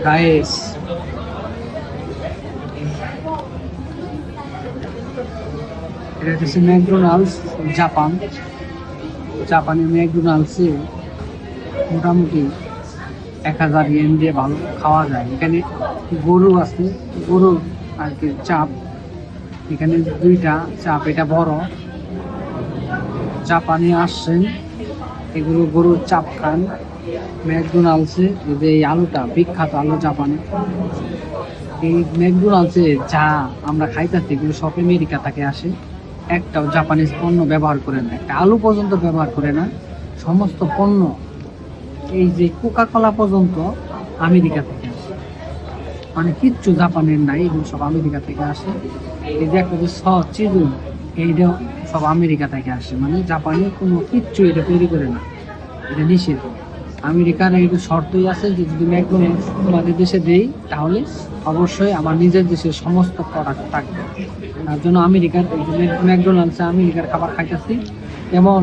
Guys, এটা হচ্ছে McDonald's Japan. জাপানি ম্যাকডোনাল্ডসে মোটামুটি 1000 ইয়েন দিয়ে ভালো খাওয়া যায়। এখানে গরু আছে, গরুর আর কি চাপ। এখানে দুইটা চাপ, এটা বড়। জাপানি আসছেন, এগুলো গরুর চাপ খান ম্যাকডোনাল্ডসে। এই যে এই আলুটা বিখ্যাত আলু জাপানে। এই ম্যাকডোনাল্ডসে যা আমরা খাইতেছি এগুলো সব আমেরিকা থেকে আসে। একটাও জাপানিজ পণ্য ব্যবহার করে না, একটা আলু পর্যন্ত ব্যবহার করে না। সমস্ত পণ্য, এই যে কোকা কোলা পর্যন্ত আমেরিকা থেকে আসে। মানে কিচ্ছু জাপানের নাই, এগুলো সব আমেরিকা থেকে আসে। এই যে একটা যে সস চিজুন, এইটা সব আমেরিকা থেকে আসে। মানে জাপানের কোনো কিচ্ছু এটা তৈরি করে না, এটা নিষেধ। আমেরিকার এই শর্তই আছে যে যদি ম্যাকডোনাল্ডস আমাদের দেশে দেই তাহলে অবশ্যই আমার নিজের দেশের সমস্ত প্রোডাক্ট থাকবে। তার জন্য আমেরিকার এই যে ম্যাকডোনাল্ডসে আমেরিকার খাবার খাইতেছি। যেমন